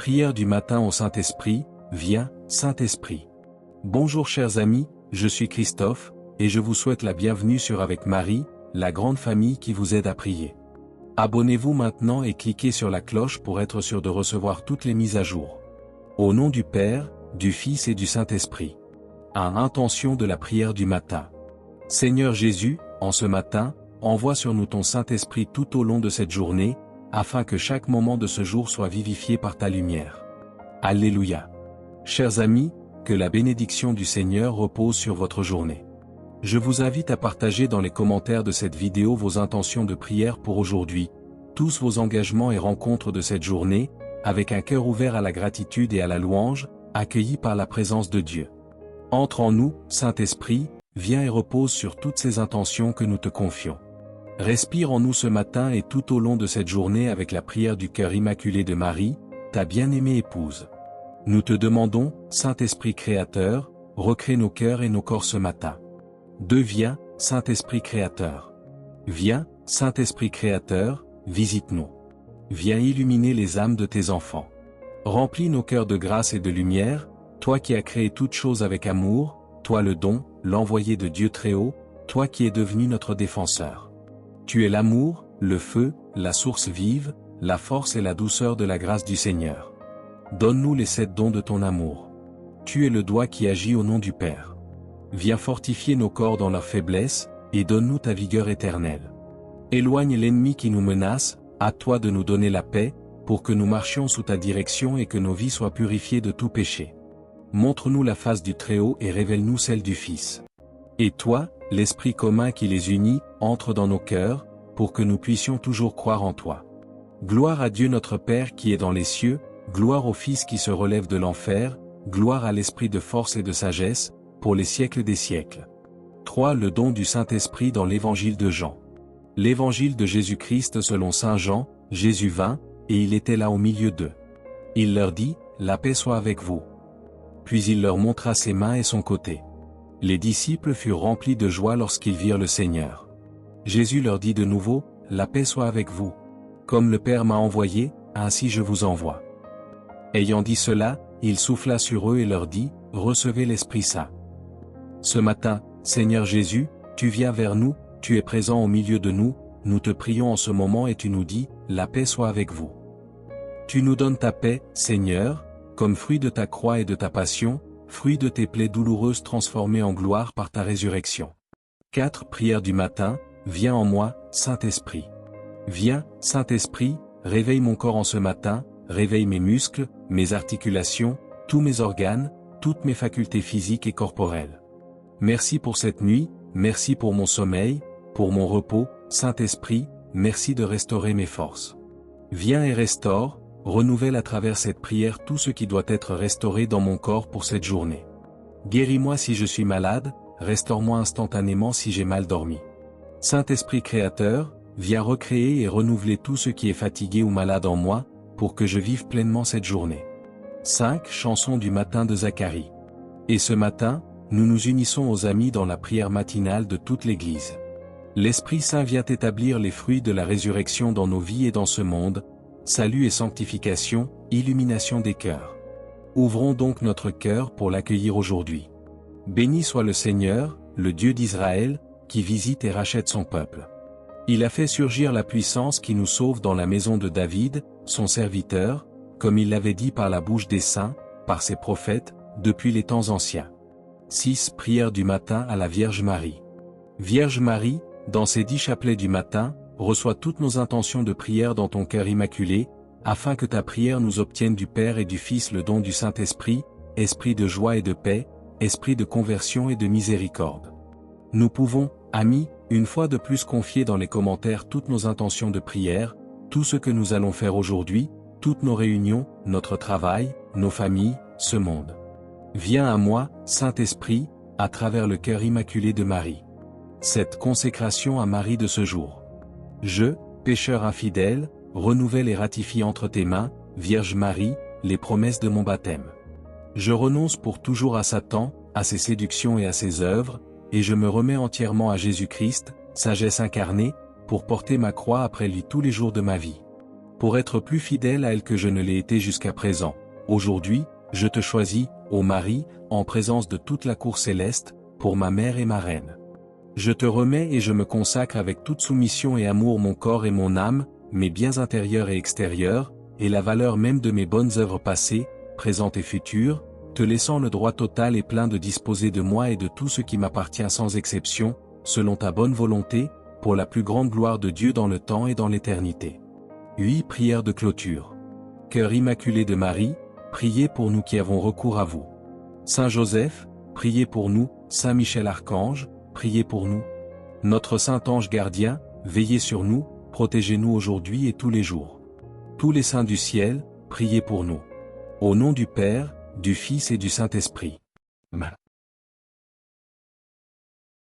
Prière du matin au Saint-Esprit, viens, Saint-Esprit. Bonjour chers amis, je suis Christophe, et je vous souhaite la bienvenue sur Avec Marie, la grande famille qui vous aide à prier. Abonnez-vous maintenant et cliquez sur la cloche pour être sûr de recevoir toutes les mises à jour. Au nom du Père, du Fils et du Saint-Esprit. À intention de la prière du matin. Seigneur Jésus, en ce matin, envoie sur nous ton Saint-Esprit tout au long de cette journée, afin que chaque moment de ce jour soit vivifié par ta lumière. Alléluia. Chers amis, que la bénédiction du Seigneur repose sur votre journée. Je vous invite à partager dans les commentaires de cette vidéo vos intentions de prière pour aujourd'hui, tous vos engagements et rencontres de cette journée, avec un cœur ouvert à la gratitude et à la louange, accueillis par la présence de Dieu. Entre en nous, Saint-Esprit, viens et repose sur toutes ces intentions que nous te confions. Respire en nous ce matin et tout au long de cette journée avec la prière du cœur immaculé de Marie, ta bien-aimée épouse. Nous te demandons, Saint-Esprit Créateur, recrée nos cœurs et nos corps ce matin. Deviens, Saint-Esprit Créateur. Viens, Saint-Esprit Créateur, visite-nous. Viens illuminer les âmes de tes enfants. Remplis nos cœurs de grâce et de lumière, toi qui as créé toutes choses avec amour, toi le don, l'envoyé de Dieu très haut, toi qui es devenu notre défenseur. Tu es l'amour, le feu, la source vive, la force et la douceur de la grâce du Seigneur. Donne-nous les 7 dons de ton amour. Tu es le doigt qui agit au nom du Père. Viens fortifier nos corps dans leur faiblesse, et donne-nous ta vigueur éternelle. Éloigne l'ennemi qui nous menace, à toi de nous donner la paix, pour que nous marchions sous ta direction et que nos vies soient purifiées de tout péché. Montre-nous la face du Très-Haut et révèle-nous celle du Fils. Et toi, l'Esprit commun qui les unit, entre dans nos cœurs, pour que nous puissions toujours croire en toi. Gloire à Dieu notre Père qui est dans les cieux, gloire au Fils qui se relève de l'enfer, gloire à l'Esprit de force et de sagesse, pour les siècles des siècles. 3. Le don du Saint-Esprit dans l'Évangile de Jean. L'Évangile de Jésus-Christ selon Saint Jean, Jésus vint, et il était là au milieu d'eux. Il leur dit, la paix soit avec vous. Puis il leur montra ses mains et son côté. Les disciples furent remplis de joie lorsqu'ils virent le Seigneur. Jésus leur dit de nouveau, la paix soit avec vous. Comme le Père m'a envoyé, ainsi je vous envoie. Ayant dit cela, il souffla sur eux et leur dit, recevez l'Esprit Saint. Ce matin, Seigneur Jésus, tu viens vers nous, tu es présent au milieu de nous, nous te prions en ce moment et tu nous dis, la paix soit avec vous. Tu nous donnes ta paix, Seigneur, comme fruit de ta croix et de ta passion, fruit de tes plaies douloureuses transformées en gloire par ta résurrection. 4. Prière du matin, viens en moi, Saint-Esprit. Viens, Saint-Esprit, réveille mon corps en ce matin, réveille mes muscles, mes articulations, tous mes organes, toutes mes facultés physiques et corporelles. Merci pour cette nuit, merci pour mon sommeil, pour mon repos, Saint-Esprit, merci de restaurer mes forces. Viens et restaure, renouvelle à travers cette prière tout ce qui doit être restauré dans mon corps pour cette journée. Guéris-moi si je suis malade, restaure-moi instantanément si j'ai mal dormi. Saint-Esprit Créateur, viens recréer et renouveler tout ce qui est fatigué ou malade en moi, pour que je vive pleinement cette journée. 5. Chanson du matin de Zacharie. Et ce matin, nous nous unissons aux amis dans la prière matinale de toute l'Église. L'Esprit Saint vient établir les fruits de la résurrection dans nos vies et dans ce monde, salut et sanctification, illumination des cœurs. Ouvrons donc notre cœur pour l'accueillir aujourd'hui. Béni soit le Seigneur, le Dieu d'Israël, qui visite et rachète son peuple. Il a fait surgir la puissance qui nous sauve dans la maison de David, son serviteur, comme il l'avait dit par la bouche des saints, par ses prophètes, depuis les temps anciens. 6. Prière du matin à la Vierge Marie. Vierge Marie, dans ces 10 chapelets du matin, reçois toutes nos intentions de prière dans ton cœur immaculé, afin que ta prière nous obtienne du Père et du Fils le don du Saint-Esprit, esprit de joie et de paix, esprit de conversion et de miséricorde. Nous pouvons, amis, une fois de plus confier dans les commentaires toutes nos intentions de prière, tout ce que nous allons faire aujourd'hui, toutes nos réunions, notre travail, nos familles, ce monde. Viens à moi, Saint-Esprit, à travers le cœur immaculé de Marie. Cette consécration à Marie de ce jour. Je, pécheur infidèle, renouvelle et ratifie entre tes mains, Vierge Marie, les promesses de mon baptême. Je renonce pour toujours à Satan, à ses séductions et à ses œuvres, et je me remets entièrement à Jésus-Christ, sagesse incarnée, pour porter ma croix après lui tous les jours de ma vie. pour être plus fidèle à elle que je ne l'ai été jusqu'à présent. Aujourd'hui, je te choisis, ô Marie, en présence de toute la cour céleste, pour ma mère et ma reine. Je te remets et je me consacre avec toute soumission et amour mon corps et mon âme, mes biens intérieurs et extérieurs, et la valeur même de mes bonnes œuvres passées, présentes et futures, te laissant le droit total et plein de disposer de moi et de tout ce qui m'appartient sans exception, selon ta bonne volonté, pour la plus grande gloire de Dieu dans le temps et dans l'éternité. 8. Prière de clôture. Cœur immaculé de Marie, priez pour nous qui avons recours à vous. Saint Joseph, priez pour nous. Saint Michel Archange, priez pour nous. Notre Saint Ange gardien, veillez sur nous, protégez-nous aujourd'hui et tous les jours. Tous les saints du ciel, priez pour nous. Au nom du Père, du Fils et du Saint-Esprit. Amen.